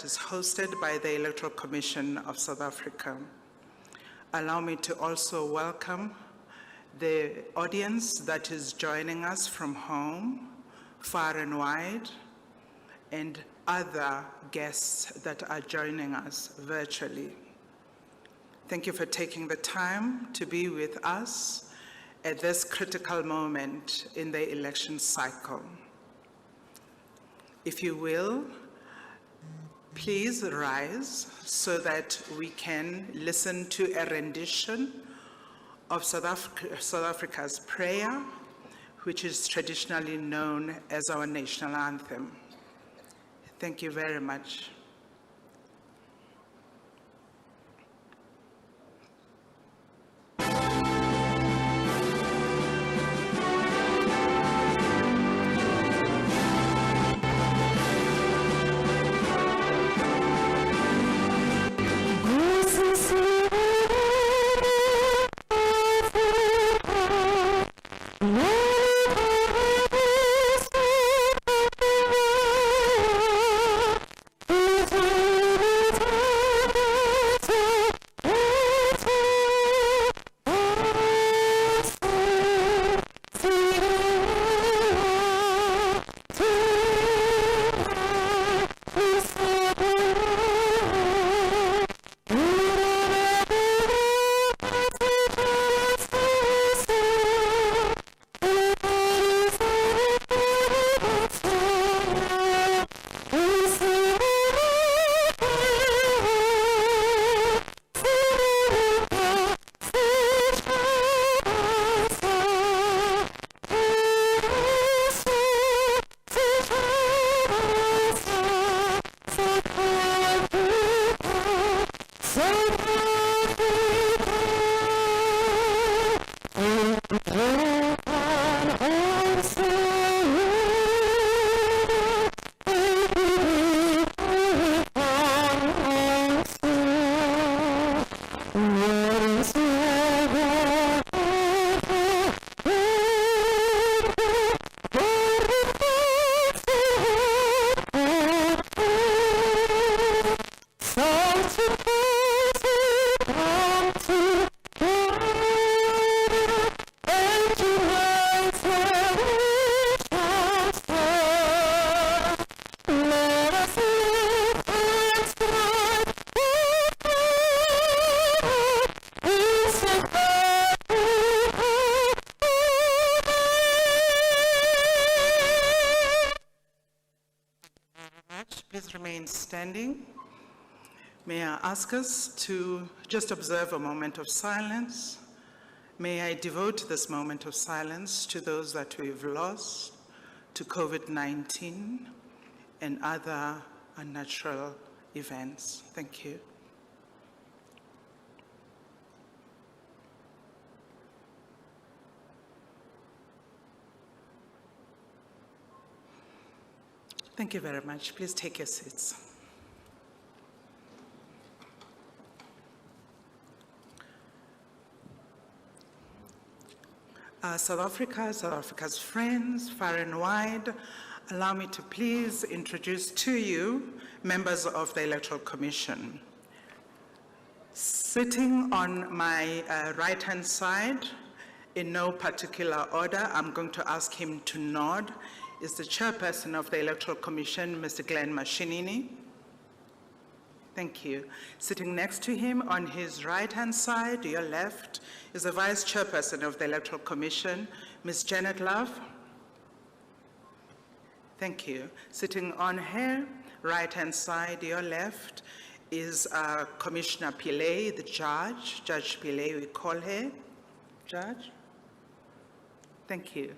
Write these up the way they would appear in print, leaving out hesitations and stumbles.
is hosted by the Electoral Commission of South Africa. Allow me to also welcome the audience that is joining us from home, far and wide, and other guests that are joining us virtually. Thank you for taking the time to be with us at this critical moment in the election cycle. If you will, please rise so that we can listen to a rendition of South Africa's prayer, which is traditionally known as our national anthem. Thank you very much. Please remain standing. May I ask us to just observe a moment of silence. May I devote this moment of silence to those that we've lost to COVID-19 and other unnatural events. Thank you. Thank you very much. Please take your seats. South Africa's friends, far and wide, allow me to please introduce to you members of the Electoral Commission. Sitting on my right-hand side, in no particular order, I'm going to ask him to nod, is the Chairperson of the Electoral Commission, Mr. Glenn Mashinini. Thank you. Sitting next to him on his right-hand side, your left, is the Vice Chairperson of the Electoral Commission, Ms. Janet Love. Thank you. Sitting on her right-hand side, your left, is Commissioner Pillay, the judge. Judge Pillay, we call her. Judge? Thank you.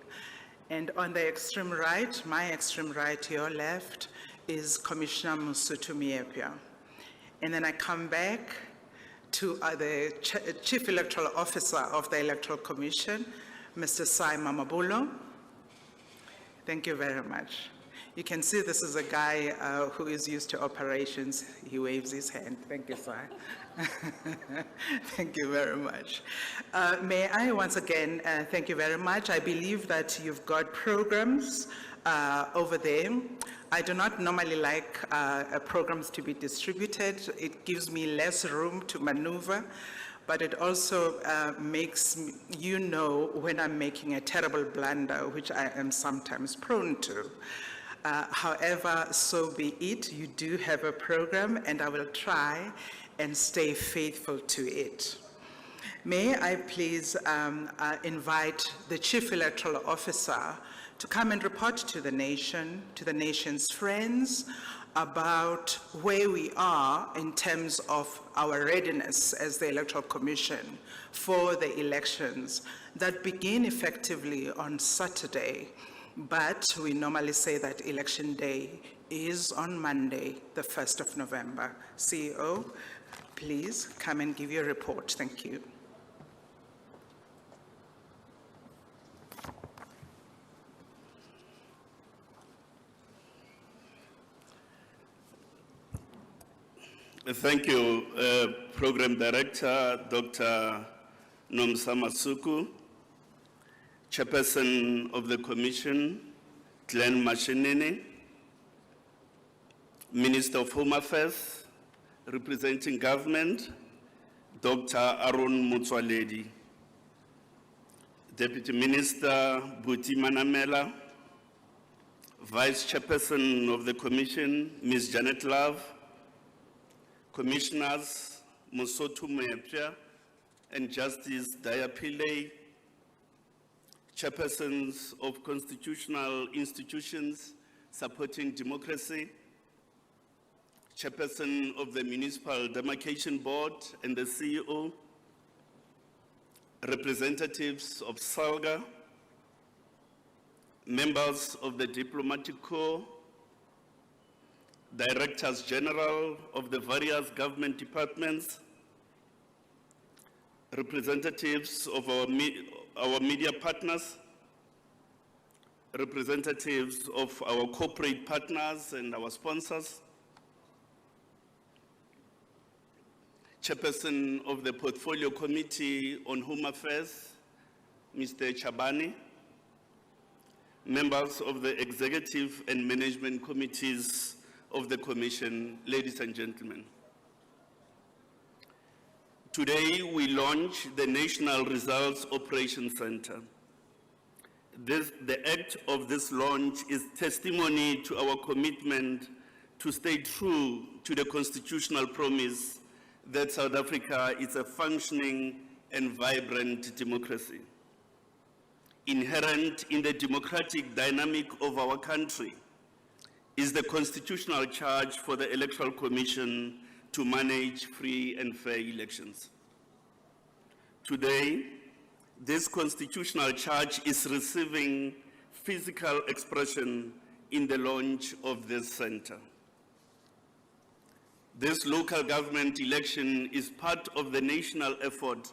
And on the extreme right, my extreme right, your left, is Commissioner Msutu Miepia. And then I come back to the Chief Electoral Officer of the Electoral Commission, Mr. Sai Mamabulo. Thank you very much. You can see this is a guy who is used to operations. He waves his hand. Thank you, Sai. Thank you very much. May I once again thank you very much. I believe that you've got programs over there. I do not normally like programs to be distributed. It gives me less room to maneuver, but it also makes you know when I'm making a terrible blunder, which I am sometimes prone to. However, so be it. You do have a program, and I will try and stay faithful to it. May I please invite the Chief Electoral Officer to come and report to the nation, to the nation's friends, about where we are in terms of our readiness as the Electoral Commission for the elections that begin effectively on Saturday, but we normally say that Election Day is on Monday, the 1st of November. CEO, please come and give your report. Thank you. Thank you, Program Director, Dr. Nomsa Masuku, Chairperson of the Commission, Glenn Mashinini, Minister of Home Affairs, representing government, Dr. Aaron Motsoaledi, Deputy Minister Buti Manamela, Vice Chairperson of the Commission, Ms. Janet Love, Commissioners Mosotho Moepya and Justice Daya Pillay, Chairpersons of constitutional institutions supporting democracy, Chairperson of the Municipal Demarcation Board and the CEO, representatives of SALGA, members of the Diplomatic Corps, Directors General of the various government departments, representatives of our media partners, representatives of our corporate partners and our sponsors, Chairperson of the Portfolio Committee on Home Affairs, Mr. Chabane, members of the Executive and Management Committees of the Commission, ladies and gentlemen. Today, we launch the National Results Operations Center. The act of this launch is testimony to our commitment to stay true to the constitutional promise that South Africa is a functioning and vibrant democracy. Inherent in the democratic dynamic of our country is the constitutional charge for the Electoral Commission to manage free and fair elections. Today, this constitutional charge is receiving physical expression in the launch of this center. This local government election is part of the national effort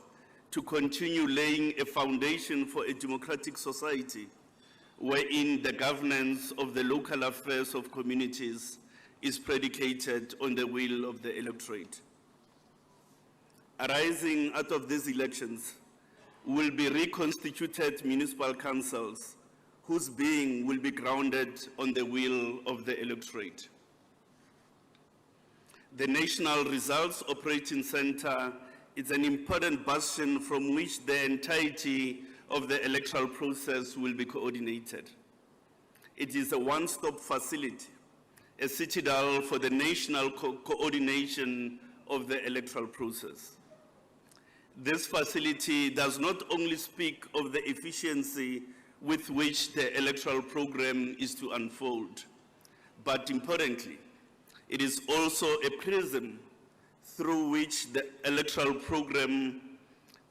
to continue laying a foundation for a democratic society wherein the governance of the local affairs of communities is predicated on the will of the electorate. Arising out of these elections will be reconstituted municipal councils whose being will be grounded on the will of the electorate. The National Results Operating Center is an important bastion from which the entirety of the electoral process will be coordinated. It is a one-stop facility, a citadel for the national coordination of the electoral process. This facility does not only speak of the efficiency with which the electoral program is to unfold, but importantly, it is also a prism through which the electoral program,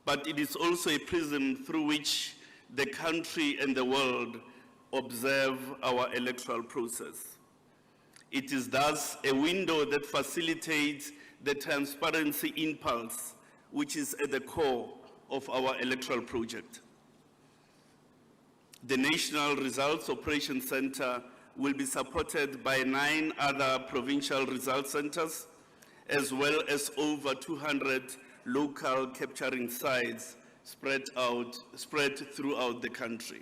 but it is also a prism through which the country and the world observe our electoral process. It is thus a window that facilitates the transparency impulse, which is at the core of our electoral project. The National Results Operations Center will be supported by 9 other provincial results centers, as well as over 200 local capturing sites spread throughout the country.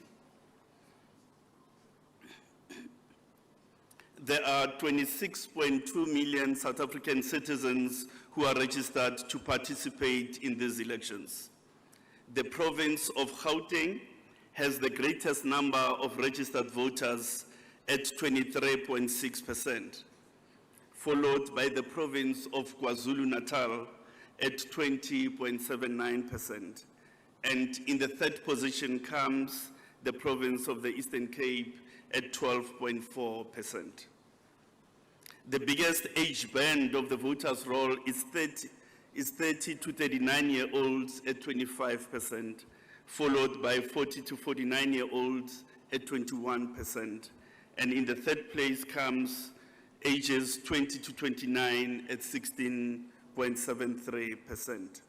there are 26.2 million South African citizens who are registered to participate in these elections. The province of Gauteng has the greatest number of registered voters at 23.6%, followed by the province of KwaZulu-Natal at 20.79%. And in the third position comes the province of the Eastern Cape at 12.4%. The biggest age band of the voters' roll is 30 to 39-year-olds at 25%, followed by 40 to 49-year-olds at 21%. And in the third place comes ages 20 to 29 at 16.73%.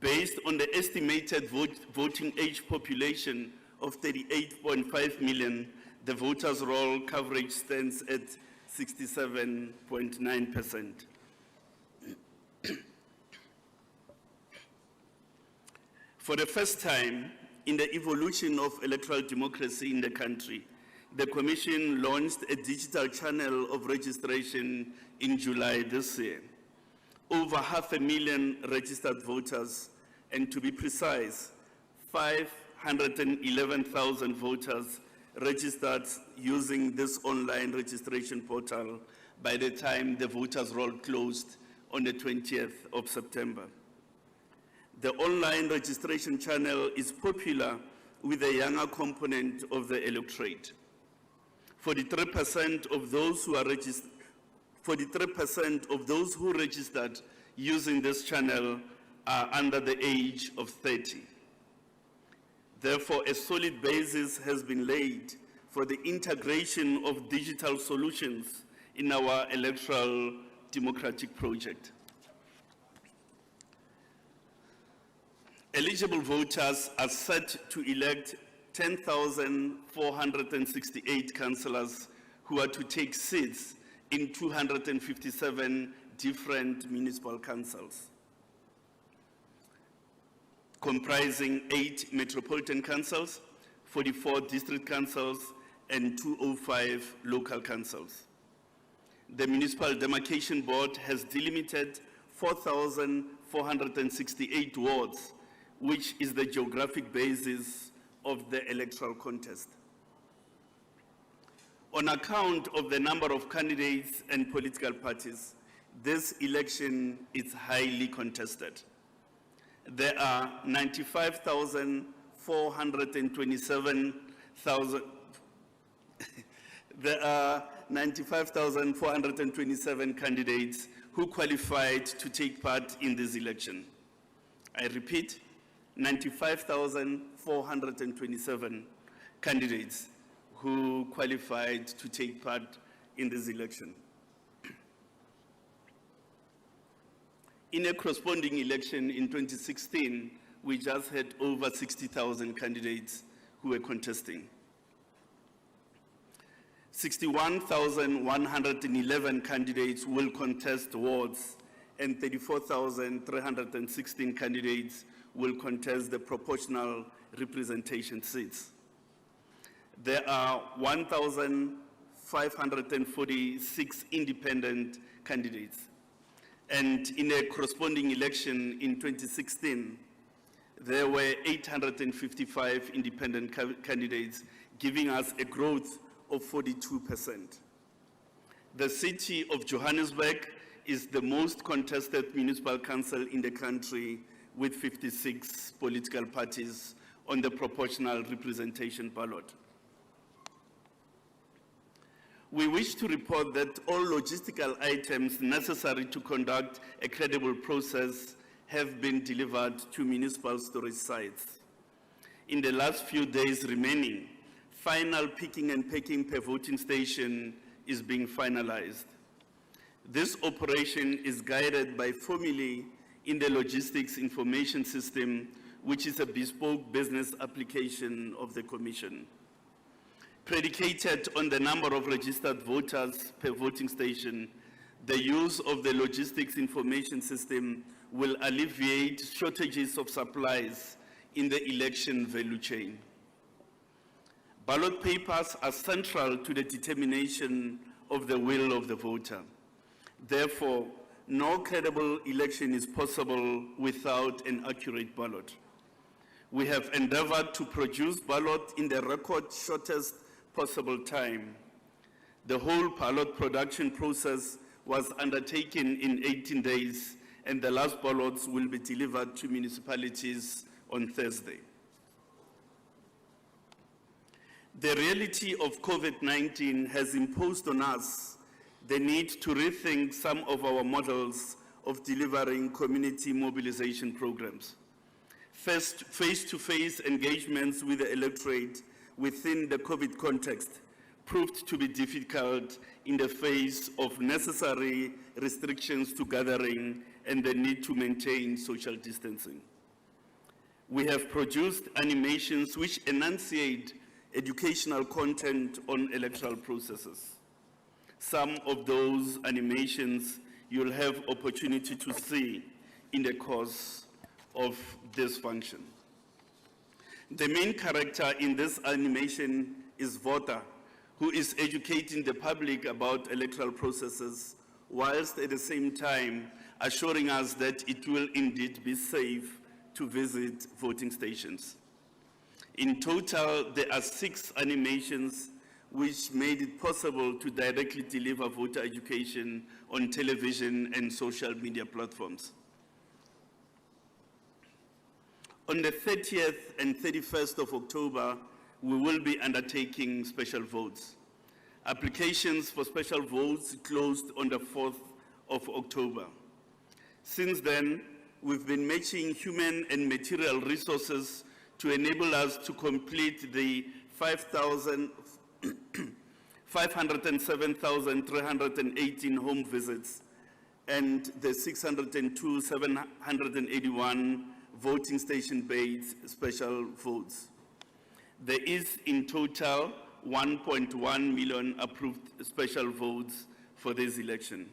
Based on the estimated voting age population of 38.5 million, the voters' roll coverage stands at 67.9%. For the first time in the evolution of electoral democracy in the country, the Commission launched a digital channel of registration in July this year. Over 500,000 registered voters, and to be precise, 511,000 voters registered using this online registration portal by the time the voters' roll closed on the 20th of September. The online registration channel is popular with the younger component of the electorate. 43% of those who are 43% of those who registered using this channel are under the age of 30. Therefore, a solid basis has been laid for the integration of digital solutions in our electoral democratic project. Eligible voters are set to elect 10,468 councillors who are to take seats in 257 different municipal councils, comprising 8 metropolitan councils, 44 district councils, and 205 local councils. The Municipal Demarcation Board has delimited 4,468 wards, which is the geographic basis of the electoral contest. On account of the number of candidates and political parties, this election is highly contested. There are 95,427 candidates who qualified to take part in this election. I repeat, 95,427 candidates who qualified to take part in this election. In a corresponding election in 2016, we just had over 60,000 candidates who were contesting. 61,111 candidates will contest wards, and 34,316 candidates will contest the proportional representation seats. There are 1,546 independent candidates. And in a corresponding election in 2016, there were 855 independent candidates, giving us a growth of 42%. The city of Johannesburg is the most contested municipal council in the country, with 56 political parties on the proportional representation ballot. We wish to report that all logistical items necessary to conduct a credible process have been delivered to municipal storage sites. In the last few days remaining, final picking and packing per voting station is being finalized. This operation is guided by formulae in the Logistics Information System, which is a bespoke business application of the Commission. Predicated on the number of registered voters per voting station, the use of the Logistics Information System will alleviate shortages of supplies in the election value chain. Ballot papers are central to the determination of the will of the voter. Therefore, no credible election is possible without an accurate ballot. We have endeavored to produce ballot in the record shortest possible time. The whole ballot production process was undertaken in 18 days, and the last ballots will be delivered to municipalities on Thursday. The reality of COVID-19 has imposed on us the need to rethink some of our models of delivering community mobilization programs. First, face-to-face engagements with the electorate within the COVID context proved to be difficult in the face of necessary restrictions to gathering and the need to maintain social distancing. We have produced animations which enunciate educational content on electoral processes. Some of those animations you'll have opportunity to see in the course of this function. The main character in this animation is Vota, who is educating the public about electoral processes, whilst at the same time assuring us that it will indeed be safe to visit voting stations. In total, there are 6 animations which made it possible to directly deliver voter education on television and social media platforms. On the 30th and 31st of October, we will be undertaking special votes. Applications for special votes closed on the 4th of October. Since then, we've been matching human and material resources to enable us to complete the 507,318 home visits and the 602,781 voting station-based special votes. There is in total 1.1 million approved special votes for this election.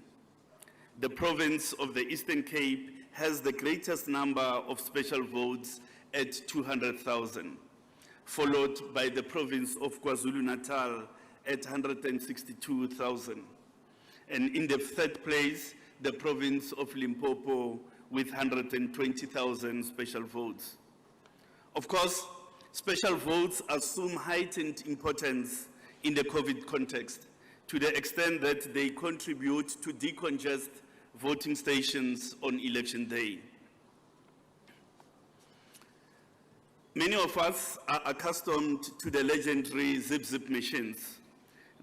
The province of the Eastern Cape has the greatest number of special votes at 200,000, followed by the province of KwaZulu-Natal at 162,000. And in the third place, the province of Limpopo with 120,000 special votes. Of course, special votes assume heightened importance in the COVID context, to the extent that they contribute to decongest voting stations on election day. Many of us are accustomed to the legendary zip-zip machines.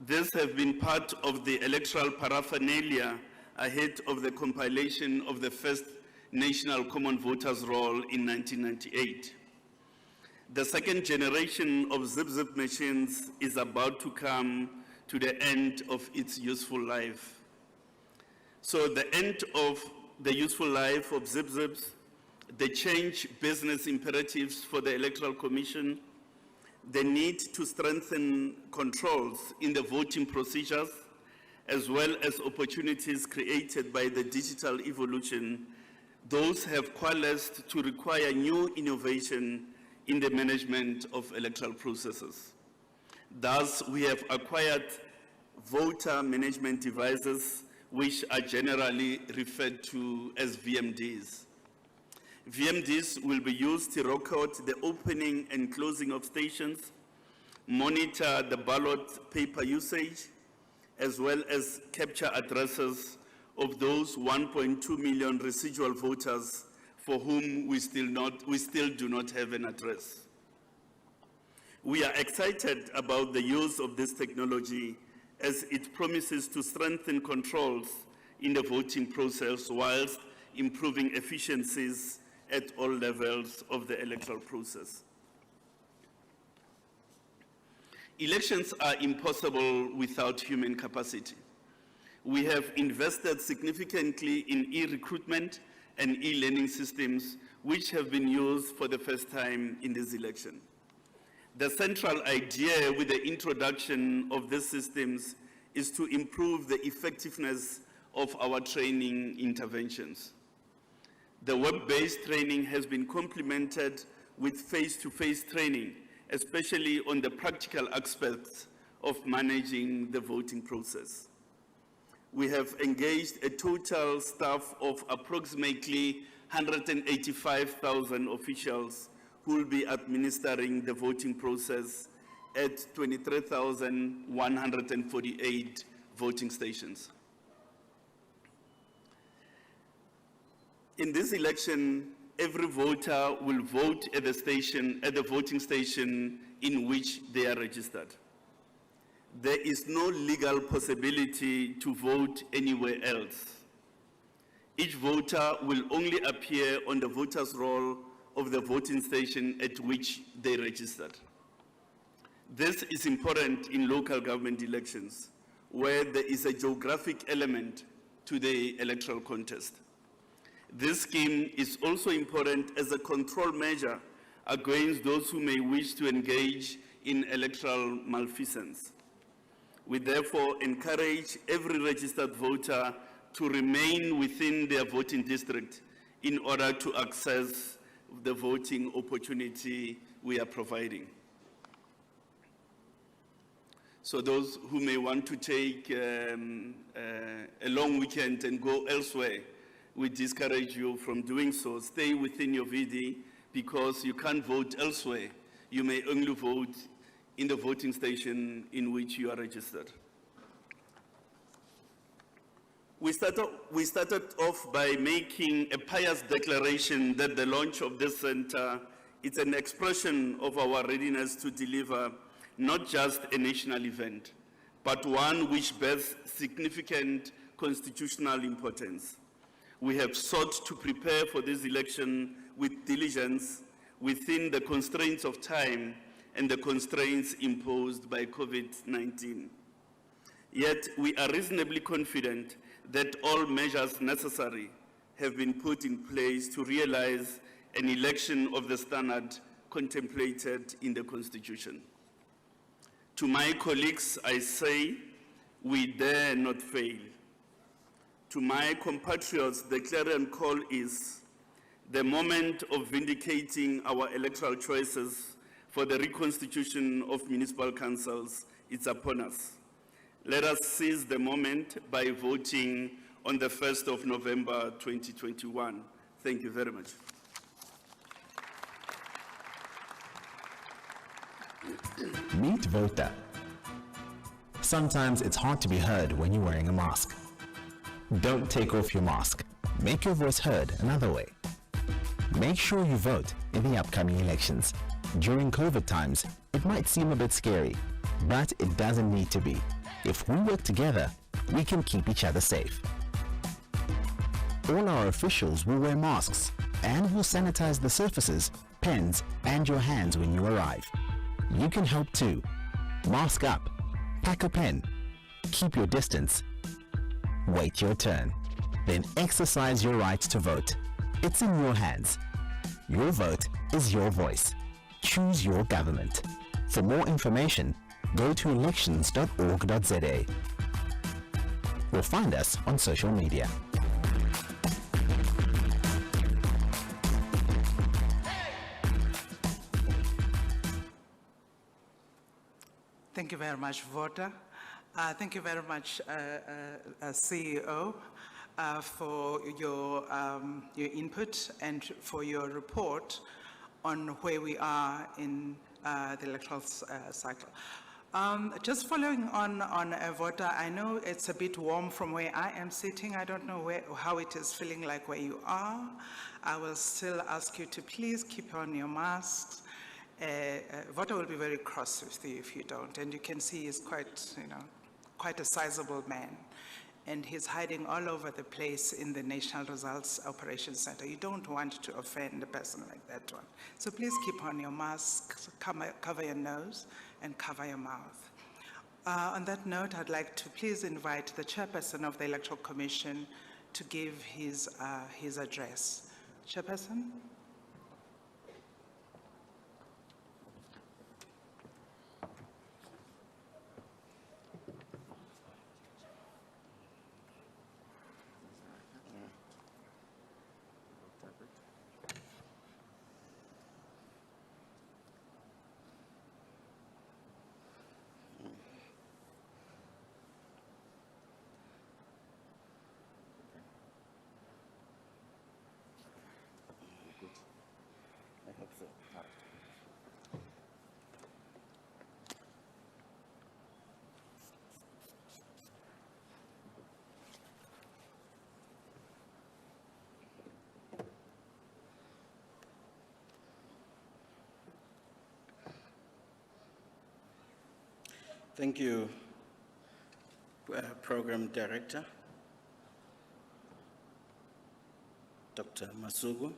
These have been part of the electoral paraphernalia ahead of the compilation of the first National Common Voters Roll in 1998. The second generation of zip-zip machines is about to come to the end of its useful life. So the end of the useful life of zip-zips, the change business imperatives for the Electoral Commission, the need to strengthen controls in the voting procedures, as well as opportunities created by the digital evolution, those have coalesced to require new innovation in the management of electoral processes. Thus, we have acquired voter management devices, which are generally referred to as VMDs. VMDs will be used to record the opening and closing of stations, monitor the ballot paper usage, as well as capture addresses of those 1.2 million residual voters for whom we still do not have an address. We are excited about the use of this technology as it promises to strengthen controls in the voting process whilst improving efficiencies at all levels of the electoral process. Elections are impossible without human capacity. We have invested significantly in e-recruitment and e-learning systems, which have been used for the first time in this election. The central idea with the introduction of these systems is to improve the effectiveness of our training interventions. The web-based training has been complemented with face-to-face training especially on the practical aspects of managing the voting process. We have engaged a total staff of approximately 185,000 officials who will be administering the voting process at 23,148 voting stations. In this election, every voter will vote at the voting station in which they are registered. There is no legal possibility to vote anywhere else. Each voter will only appear on the voter's roll of the voting station at which they registered. This is important in local government elections, where there is a geographic element to the electoral contest. This scheme is also important as a control measure against those who may wish to engage in electoral malfeasance. We therefore encourage every registered voter to remain within their voting district in order to access the voting opportunity we are providing. So those who may want to take a long weekend and go elsewhere, we discourage you from doing so. Stay within your VD because you can't vote elsewhere. You may only vote in the voting station in which you are registered. We started off by making a pious declaration that the launch of this center is an expression of our readiness to deliver not just a national event, but one which bears significant constitutional importance. We have sought to prepare for this election with diligence within the constraints of time and the constraints imposed by COVID-19. Yet we are reasonably confident that all measures necessary have been put in place to realize an election of the standard contemplated in the Constitution. To my colleagues, I say, we dare not fail. To my compatriots, the clarion call is the moment of vindicating our electoral choices for the reconstitution of municipal councils is upon us. Let us seize the moment by voting on the 1st of November 2021. Thank you very much. Meet voter. Sometimes it's hard to be heard when you're wearing a mask. Don't take off your mask. Make your voice heard another way. Make sure you vote in the upcoming elections. During COVID times, it might seem a bit scary, but it doesn't need to be. If we work together, we can keep each other safe. All our officials will wear masks and will sanitize the surfaces, pens, and your hands when you arrive. You can help too. Mask up, pack a pen, keep your distance, wait your turn, then exercise your right to vote. It's in your hands. Your vote is your voice. Choose your government. For more information, go to elections.org.za or find us on social media. Thank you very much, Voter. Thank you very much, CEO, for your input and for your report on where we are in the electoral cycle. Just following on Voter, I know it's a bit warm from where I am sitting. I don't know how it is feeling like where you are. I will still ask you to please keep on your masks. Voter will be very cross with you if you don't, and you can see he's quite a sizable man, and he's hiding all over the place in the National Results Operations Center. You don't want to offend a person like that one. So please keep on your mask, cover your nose, and cover your mouth. On that note, I'd like to please invite the Chairperson of the Electoral Commission to give his address. Chairperson? Thank you, Program Director, Dr. Masugu.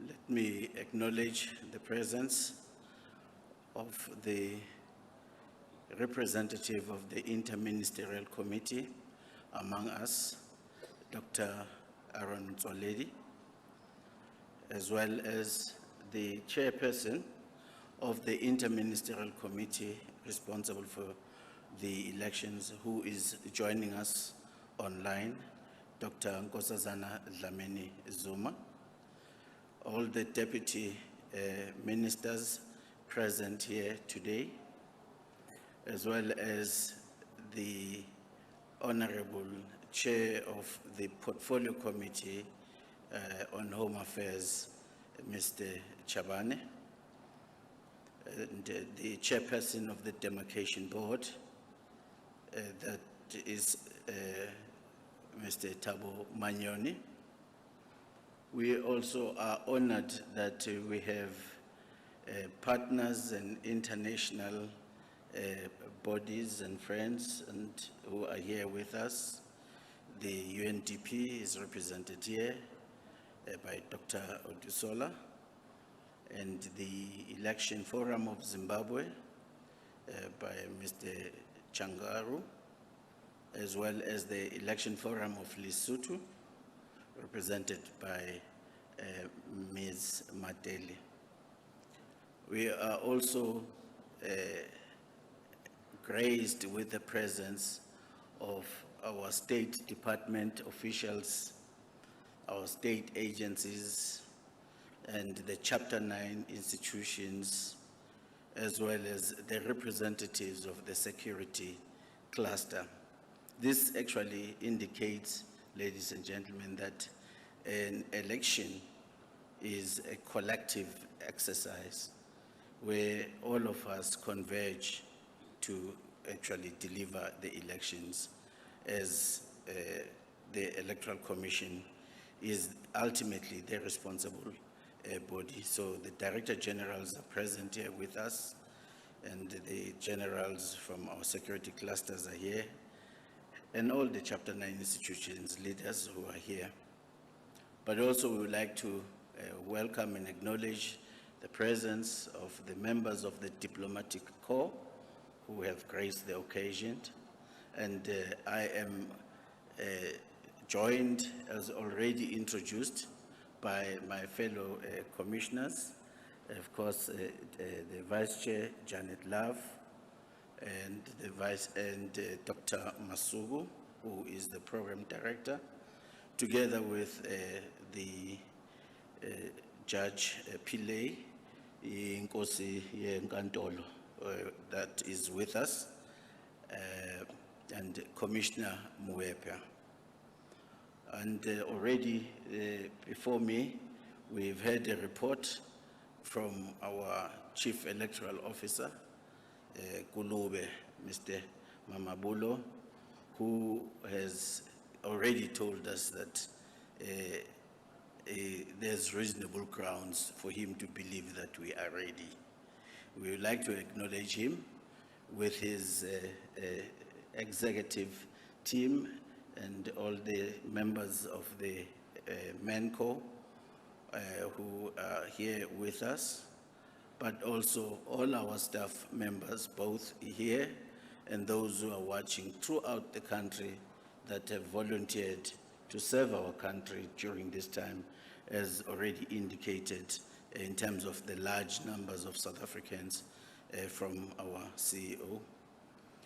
Let me acknowledge the presence of the representative of the Interministerial Committee among us, Dr. Aaron Tshwane, as well as the Chairperson of the Interministerial Committee responsible for the elections, who is joining us online, Dr. Nkosazana Dlamini Zuma, all the deputy ministers present here today, as well as the Honorable Chair of the Portfolio Committee on Home Affairs, Mr. Tshwane, and the Chairperson of the Demarcation Board, that is Mr. Thabo Manyoni. We also are honored that we have partners and international bodies and friends and who are here with us. The UNDP is represented here by Dr. Odusola, and the Election Forum of Zimbabwe by Mr. Changaru, as well as the Election Forum of Lesotho, represented by Ms. Mateli. We are also graced with the presence of our State Department officials, our state agencies, and the Chapter 9 institutions, as well as the representatives of the security cluster. This actually indicates, ladies and gentlemen, that an election is a collective exercise where all of us converge to actually deliver the elections, as the Electoral Commission is ultimately the responsible body. So the Director Generals are present here with us, and the generals from our security clusters are here, and all the Chapter 9 institutions leaders who are here. But also we would like to welcome and acknowledge the presence of the members of the Diplomatic Corps who have graced the occasion. And I am joined, as already introduced, by my fellow commissioners, of course, the Vice Chair, Janet Love, and Dr. Masugu, who is the Program Director, together with the Judge Pillay, Inkosi Yenkantolo, that is with us, and Commissioner Muepa. And already before me, we've heard a report from our Chief Electoral Officer, Kulube, Mr. Mamabulo, who has already told us that there's reasonable grounds for him to believe that we are ready. We would like to acknowledge him with his executive team and all the members of the MENCO who are here with us, but also all our staff members, both here and those who are watching throughout the country, that have volunteered to serve our country during this time, as already indicated in terms of the large numbers of South Africans from our CEO.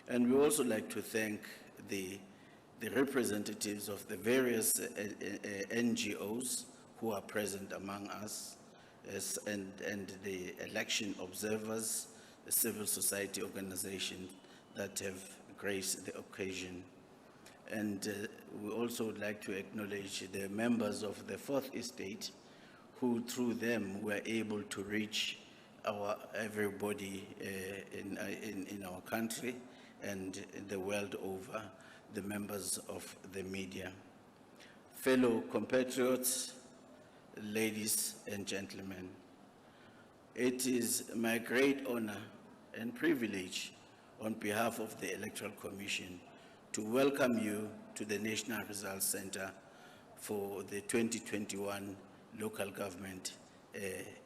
And we also like to thank the representatives of the various NGOs who are present among us, and the election observers, the civil society organizations that have graced the occasion. And we also would like to acknowledge the members of the Fourth Estate, who through them were able to reach everybody in our country and the world over, the members of the media. Fellow compatriots, ladies and gentlemen, it is my great honor and privilege on behalf of the Electoral Commission to welcome you to the National Results Center for the 2021 local government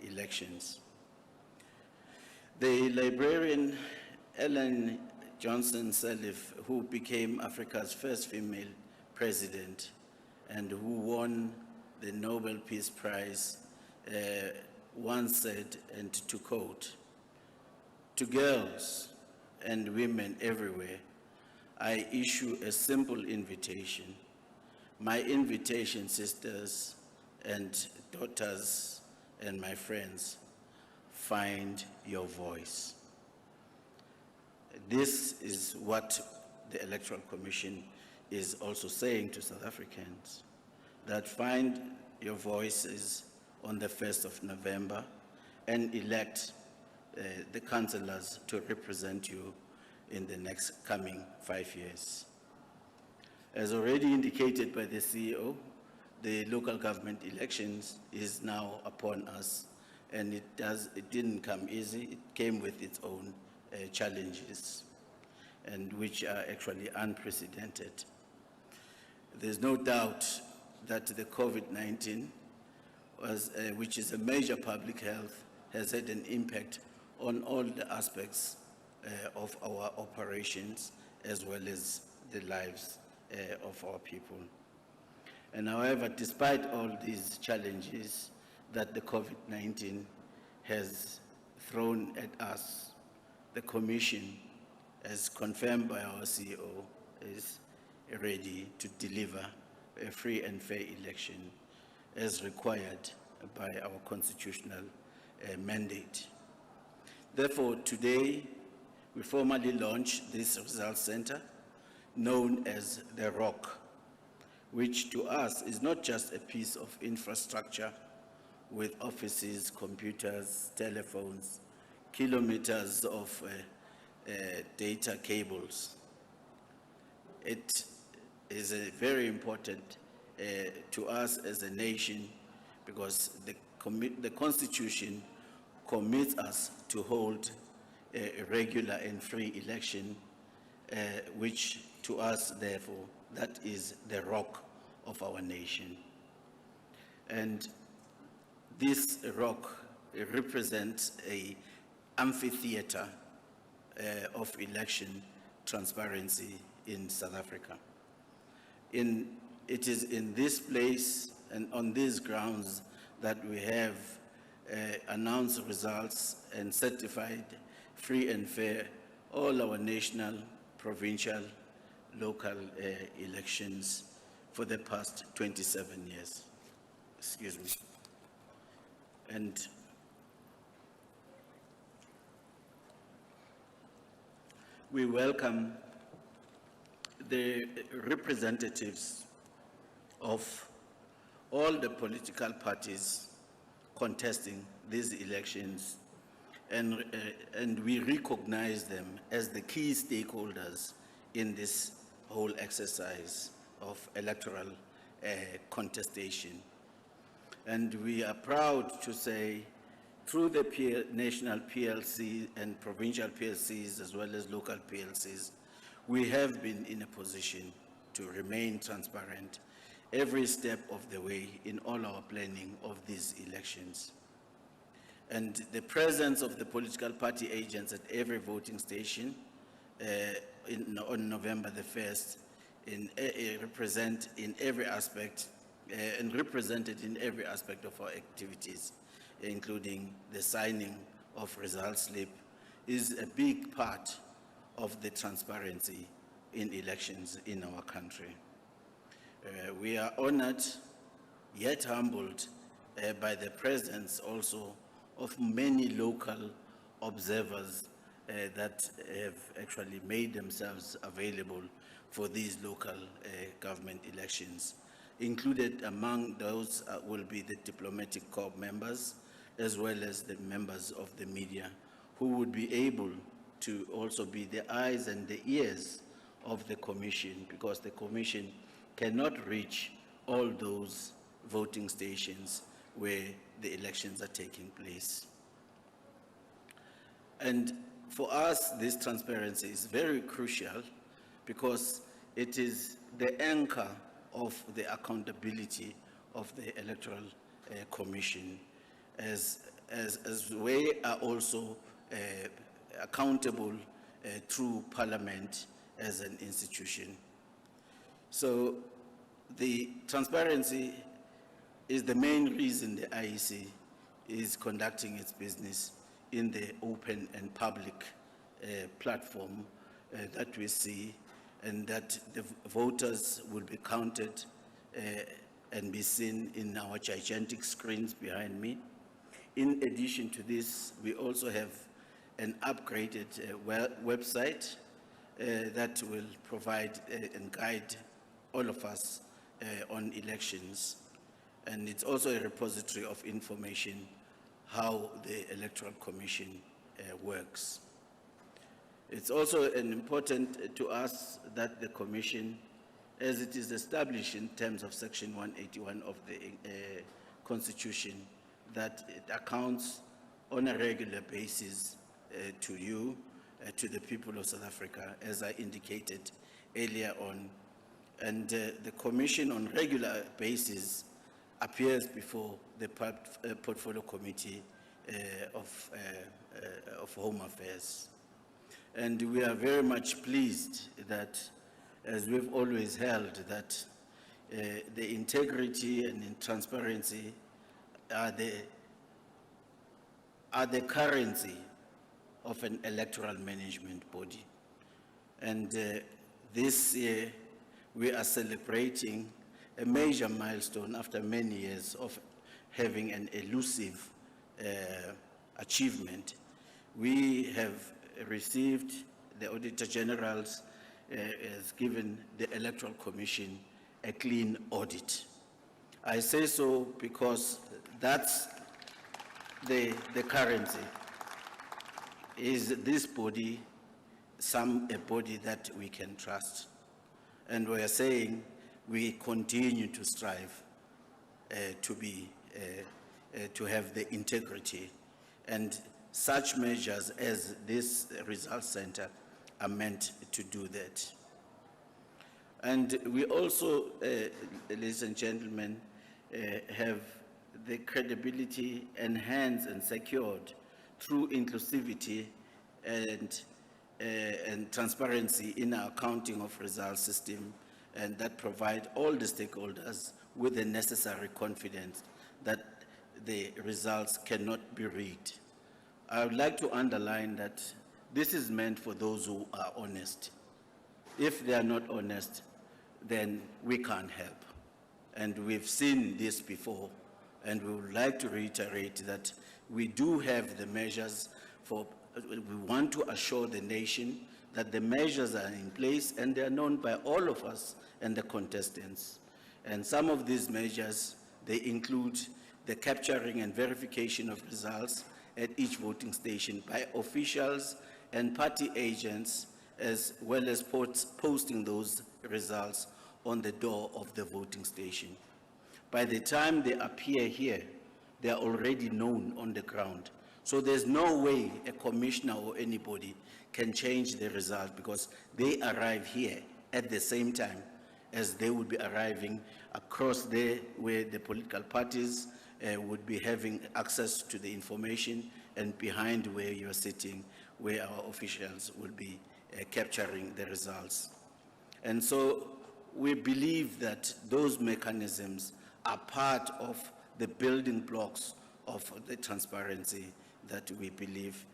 elections. The librarian Ellen Johnson Sirleaf, who became Africa's first female president and who won the Nobel Peace Prize, once said, and to quote, "To girls and women everywhere, I issue a simple invitation. My invitation, sisters and daughters and my friends, find your voice." This is what the Electoral Commission is also saying to South Africans, that find your voices on the 1st of November and elect the councillors to represent you in the next coming 5 years. As already indicated by the CEO, the local government elections is now upon us, and it didn't come easy. It came with its own challenges, and which are actually unprecedented. There's no doubt that the COVID-19, which is a major public health, has had an impact on all the aspects of our operations, as well as the lives of our people. And however, despite all these challenges that the COVID-19 has thrown at us, the Commission, as confirmed by our CEO, is ready to deliver a free and fair election as required by our constitutional mandate. Therefore, today, we formally launch this results center known as the ROC, which to us is not just a piece of infrastructure with offices, computers, telephones, kilometers of data cables. It is very important to us as a nation, because the Constitution commits us to hold a regular and free election, which to us, therefore, that is the rock of our nation. And this rock represents an amphitheater of election transparency in South Africa. It is in this place and on these grounds that we have announced results and certified free and fair all our national, provincial, local elections for the past 27 years. Excuse me. And we welcome the representatives of all the political parties contesting these elections, and we recognize them as the key stakeholders in this whole exercise of electoral contestation. And we are proud to say, through the national PLC and provincial PLCs, as well as local PLCs, we have been in a position to remain transparent every step of the way in all our planning of these elections. And the presence of the political party agents at every voting station on November the 1st represent in every aspect and represented in every aspect of our activities, including the signing of results slip, is a big part of the transparency in elections in our country. We are honored, yet humbled by the presence also of many local observers that have actually made themselves available for these local government elections. Included among those will be the diplomatic corps members, as well as the members of the media, who would be able to also be the eyes and the ears of the Commission, because the Commission cannot reach all those voting stations where the elections are taking place. And For us, this transparency is very crucial because it is the anchor of the accountability of the Electoral Commission, as we are also accountable through Parliament as an institution. So the transparency is the main reason the IEC is conducting its business in the open and public platform that we see, and that the voters will be counted and be seen in our gigantic screens behind me. In addition to this, we also have an upgraded website that will provide and guide all of us on elections. And it's also a repository of information how the Electoral Commission works. It's also important to us that the Commission, as it is established in terms of Section 181 of the Constitution, that it accounts on a regular basis to you, to the people of South Africa, as I indicated earlier on. And the Commission on regular basis appears before the Portfolio Committee of Home Affairs. And we are very much pleased that, as we've always held, that the integrity and transparency are the currency of an electoral management body. And this year, we are celebrating a major milestone after many years of having an elusive achievement. We have received, the Auditor General has given the Electoral Commission a clean audit. I say so because that's the currency. Is this body a body that we can trust? And we are saying we continue to strive to have the integrity, and such measures as this results center are meant to do that. And we also, ladies and gentlemen, have the credibility enhanced and secured through inclusivity and transparency in our counting of results system, and that provide all the stakeholders with the necessary confidence that the results cannot be rigged. I would like to underline that this is meant for those who are honest. If they are not honest, then we can't help. And we've seen this before, and we would like to reiterate that we do have the measures we want to assure the nation that the measures are in place and they are known by all of us and the contestants. And some of these measures, they include the capturing and verification of results at each voting station by officials and party agents, as well as posting those results on the door of the voting station. By the time they appear here, they are already known on the ground. So there's no way a commissioner or anybody can change the result, because they arrive here at the same time as they would be arriving across there, where the political parties would be having access to the information, and behind where you're sitting, where our officials will be capturing the results. And so we believe that those mechanisms are part of the building blocks of the transparency that we believe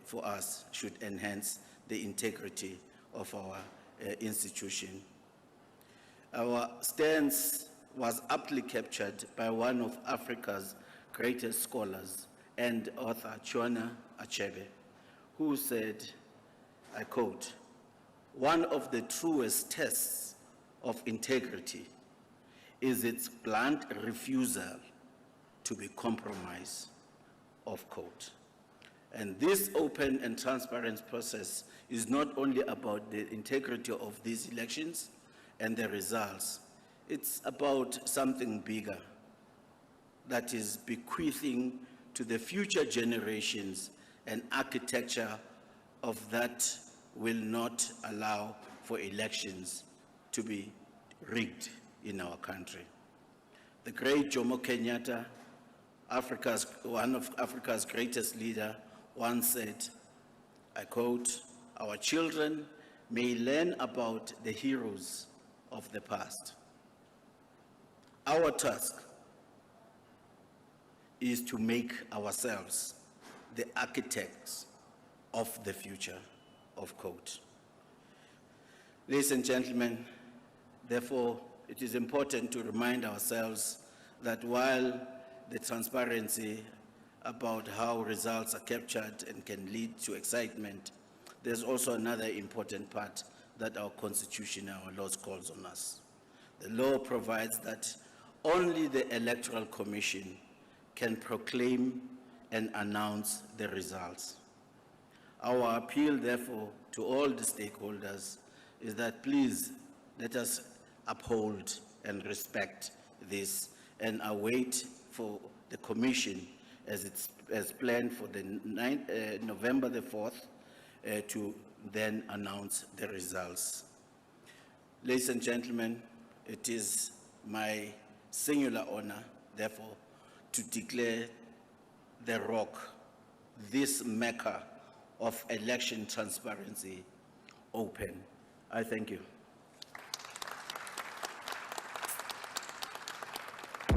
for us should enhance the integrity of our institution. Our stance was aptly captured by one of Africa's greatest scholars and author, Tshwane, who said, I quote, "One of the truest tests of integrity is its blunt refusal to be compromised," off quote. And this open and transparent process is not only about the integrity of these elections and the results, it's about something bigger, that is bequeathing to the future generations an architecture of that will not allow for elections to be rigged in our country. The great Jomo Kenyatta, one of Africa's greatest leader, once said, I quote, "Our children may learn about the heroes of the past. Our task is to make ourselves the architects of the future," of quote. Ladies and gentlemen, therefore, it is important to remind ourselves that while the transparency about how results are captured and can lead to excitement, there's also another important part that our Constitution and our laws calls on us. The law provides that only the Electoral Commission can proclaim and announce the results. Our appeal, therefore, to all the stakeholders is that please let us uphold and respect this and await for the Commission as planned for the November the 4th to then announce the results. Ladies and gentlemen, it is my singular honor, therefore, to declare the Rock, this mecca of election transparency, open. I thank you.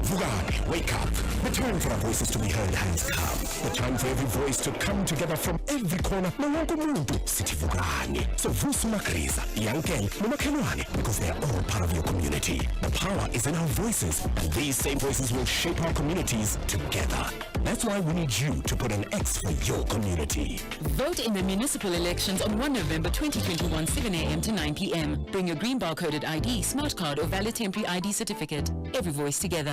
Vugani, wake up. The time for our voices to be heard has come. The time for every voice to come together from every corner. Nawonke umuntu sithi Vugani. So vusa umakriza, yankele, nomakhelwane, because they are all part of your community. The power is in our voices, and these same voices will shape our communities together. That's why we need you to put an X for your community. Vote in the municipal elections on 1 November 2021, 7 a.m. to 9 p.m. Bring your green barcoded ID, smart card, or valid temporary ID certificate. Every voice together.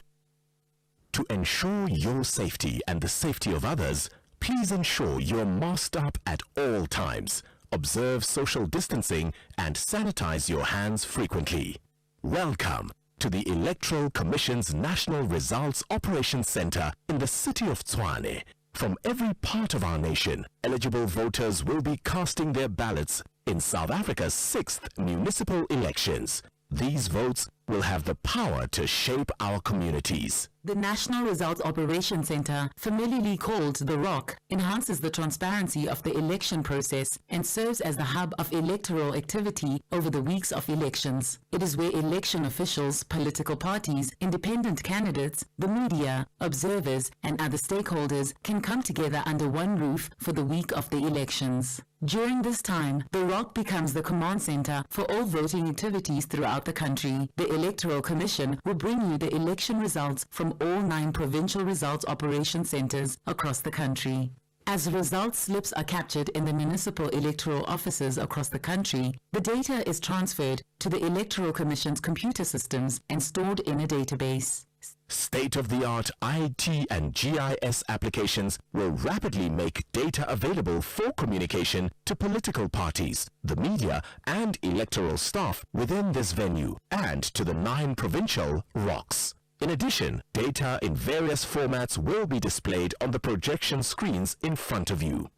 To ensure your safety and the safety of others, please ensure you're masked up at all times. Observe social distancing and sanitize your hands frequently. Welcome to the Electoral Commission's National Results Operations Center in the city of Tshwane. From every part of our nation, eligible voters will be casting their ballots in South Africa's 6th municipal elections. These votes will have the power to shape our communities. The National Results Operations Center, familiarly called the ROC, enhances the transparency of the election process and serves as the hub of electoral activity over the weeks of elections. It is where election officials, political parties, independent candidates, the media, observers, and other stakeholders can come together under one roof for the week of the elections. During this time, the ROC becomes the command center for all voting activities throughout the country. The Electoral Commission will bring you the election results from all 9 provincial results operation centers across the country. As result slips are captured in the municipal electoral offices across the country, the data is transferred to the Electoral Commission's computer systems and stored in a database. State-of-the-art IT and GIS applications will rapidly make data available for communication to political parties, the media, and electoral staff within this venue, and to the 9 provincial ROCs. In addition, data in various formats will be displayed on the projection screens in front of you.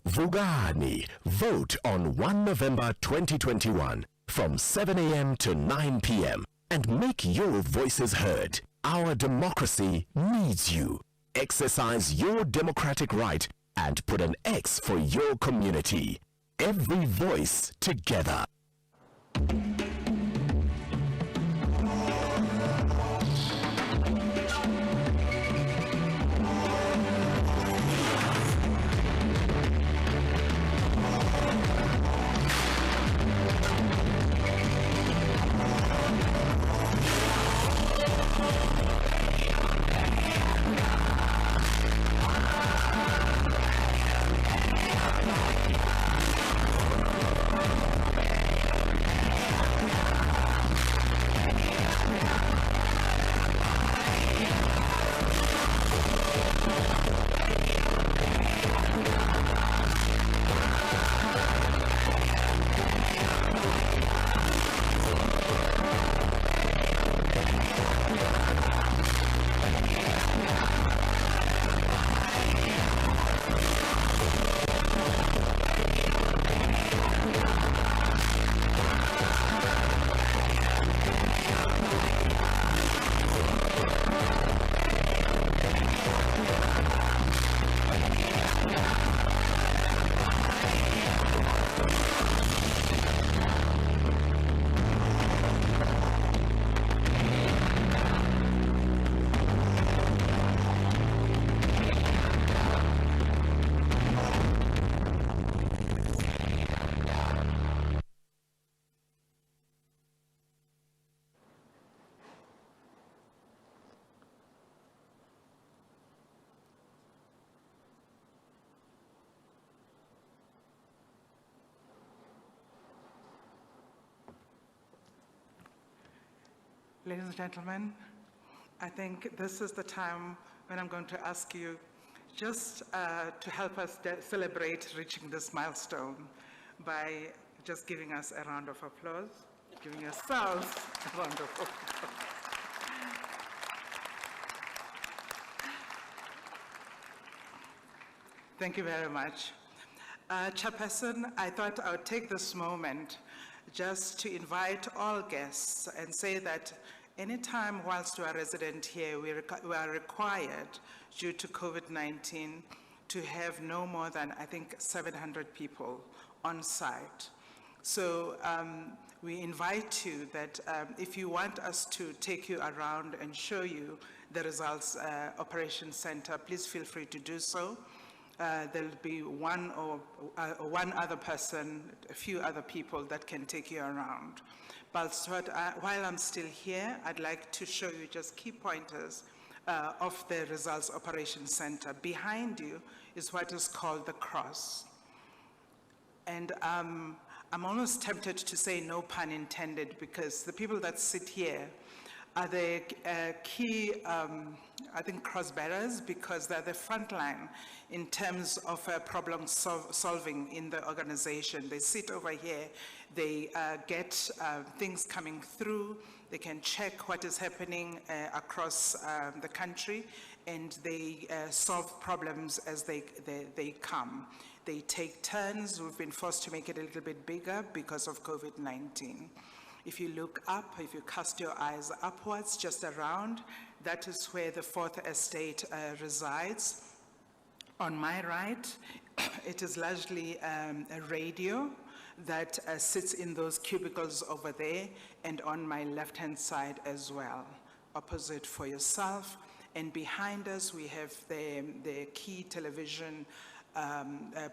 Vugani, vote on 1 November 2021 from 7 a.m. to 9 p.m. and make your voices heard. Our democracy needs you. Exercise your democratic right and put an X for your community. Every voice together. Ladies and gentlemen, I think this is the time when I'm going to ask you just to help us celebrate reaching this milestone by just giving us a round of applause, giving yourselves a round of applause. Thank you very much. Chairperson, I thought I would take this moment just to invite all guests and say that anytime whilst we are resident here, we are required, due to COVID-19, to have no more than, I think, 700 people on site. So we invite you that if you want us to take you around and show you the results Operations Center, please feel free to do so. There'll be one other person, a few other people that can take you around. But while I'm still here, I'd like to show you just key pointers of the Results Operations Center. Behind you is what is called the cross. And I'm almost tempted to say no pun intended, because the people that sit here are the key, I think, cross bearers, because they're the front line in terms of problem solving in the organization. They sit over here, they get things coming through, they can check what is happening across the country, and they solve problems as they come. They take turns. We've been forced to make it a little bit bigger because of COVID-19. If you look up, if you cast your eyes upwards, just around, that is where the Fourth Estate resides. On my right, it is largely a radio that sits in those cubicles over there, and on my left-hand side as well, opposite for yourself. And behind us, we have the key television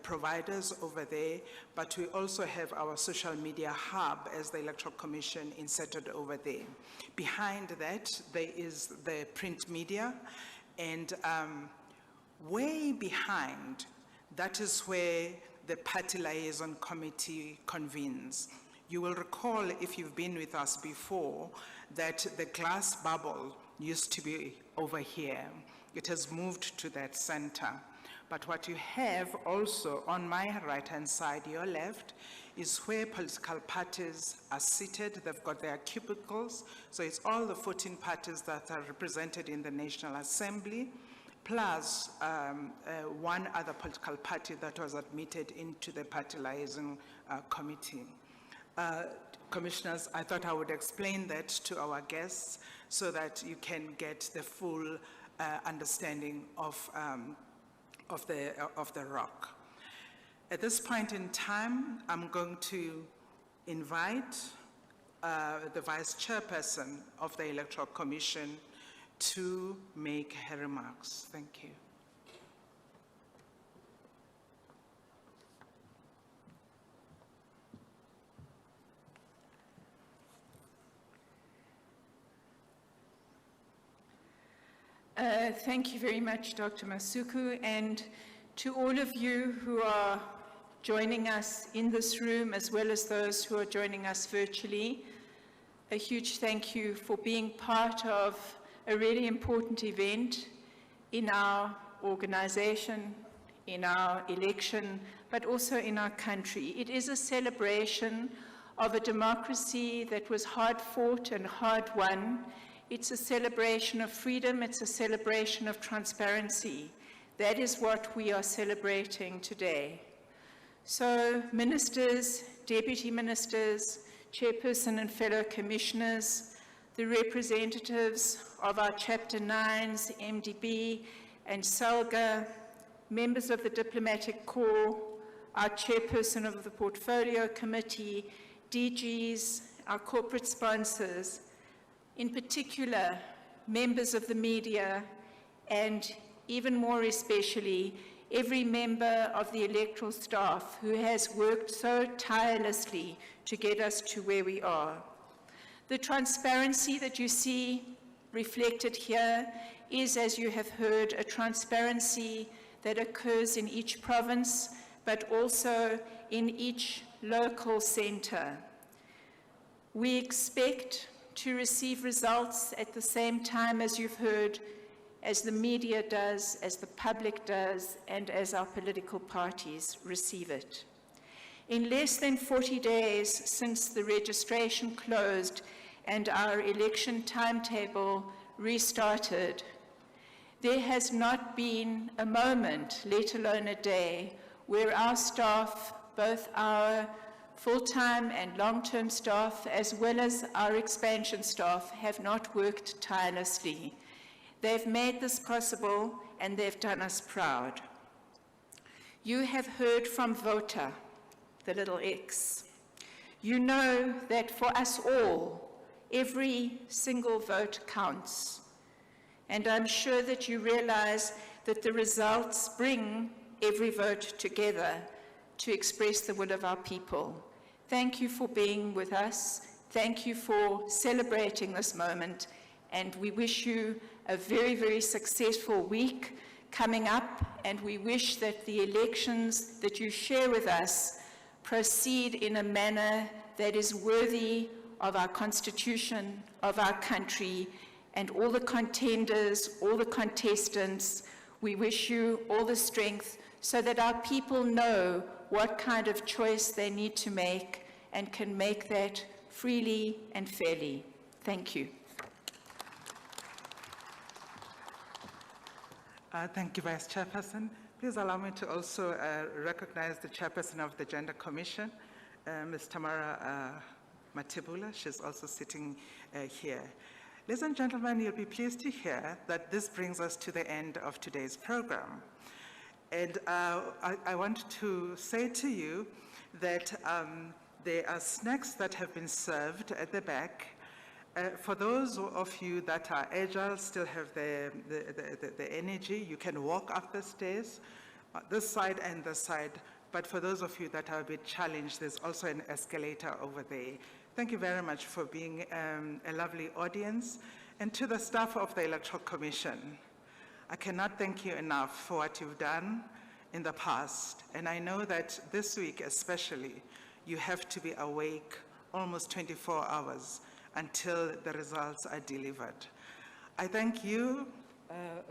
providers over there, but we also have our social media hub as the Electoral Commission inserted over there. Behind that, there is the print media, and way behind, that is where the Party Liaison Committee convenes. You will recall, if you've been with us before, that the glass bubble used to be over here. It has moved to that center. But what you have also on my right-hand side, your left, is where political parties are seated. They've got their cubicles. So it's all the 14 parties that are represented in the National Assembly, plus one other political party that was admitted into the Party Liaison Committee. Commissioners, I thought I would explain that to our guests so that you can get the full understanding of the ROC. At this point in time, I'm going to invite the Vice Chairperson of the Electoral Commission to make her remarks. Thank you. Thank you very much, Dr. Masuku, and to all of you who are joining us in this room, as well as those who are joining us virtually, a huge thank you for being part of a really important event in our organization, in our election, but also in our country. It is a celebration of a democracy that was hard fought and hard won. It's a celebration of freedom. It's a celebration of transparency. That is what we are celebrating today. So, ministers, deputy ministers, chairperson and fellow commissioners, the representatives of our Chapter 9s, MDB and SALGA, members of the Diplomatic Corps, our chairperson of the Portfolio Committee, DGs, our corporate sponsors, in particular, members of the media, and even more especially, every member of the electoral staff who has worked so tirelessly to get us to where we are. The transparency that you see reflected here is, as you have heard, a transparency that occurs in each province, but also in each local center. We expect to receive results at the same time as you've heard, as the media does, as the public does, and as our political parties receive it. In less than 40 days since the registration closed and our election timetable restarted, there has not been a moment, let alone a day, where our staff, both our full-time and long-term staff, as well as our expansion staff, have not worked tirelessly. They've made this possible, and they've done us proud. You have heard from VOTA, the little X. You know that for us all, every single vote counts. And I'm sure that you realize that the results bring every vote together to express the will of our people. Thank you for being with us. Thank you for celebrating this moment. And we wish you a very, very successful week coming up. And we wish that the elections that you share with us proceed in a manner that is worthy of our Constitution, of our country, and all the contenders, all the contestants. We wish you all the strength so that our people know what kind of choice they need to make and can make that freely and fairly. Thank you. Thank you, Vice Chairperson. Please allow me to also recognize the Chairperson of the Gender Commission, Ms. Tamara Matebula. She's also sitting here. Ladies and gentlemen, you'll be pleased to hear that this brings us to the end of today's program. And I want to say to you that there are snacks that have been served at the back. For those of you that are agile, still have the energy, you can walk up the stairs, this side and this side. But for those of you that are a bit challenged, there's also an escalator over there. Thank you very much for being a lovely audience. And to the staff of the Electoral Commission, I cannot thank you enough for what you've done in the past. And I know that this week especially, you have to be awake almost 24 hours until the results are delivered. I thank you,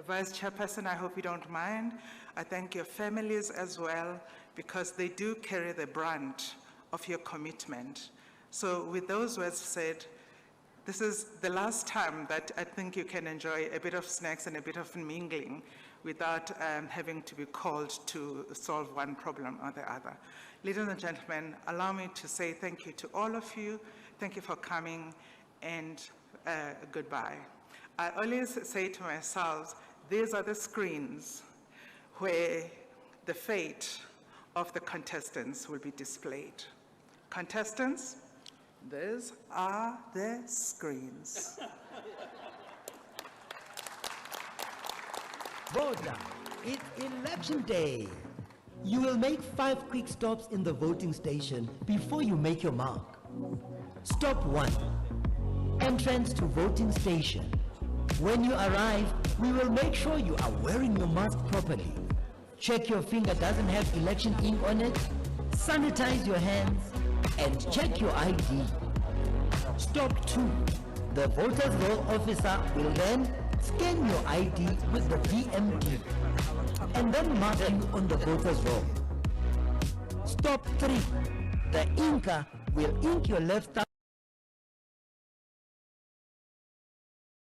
Vice Chairperson, I hope you don't mind. I thank your families as well, because they do carry the brunt of your commitment. So with those words said, this is the last time that I think you can enjoy a bit of snacks and a bit of mingling without having to be called to solve one problem or the other. Ladies and gentlemen, allow me to say thank you to all of you. Thank you for coming, and goodbye. I always say to myself, these are the screens where the fate of the contestants will be displayed. Contestants, these are the screens. Voter, it's election day. You will make 5 quick stops in the voting station before you make your mark. Stop 1. Entrance to voting station. When you arrive, we will make sure you are wearing your mask properly. Check your finger doesn't have election ink on it. Sanitize your hands and check your ID. Stop 2. The voters roll officer will then scan your ID with the VMD and then mark you on the voters roll. Stop 3. The inker will ink your left thumb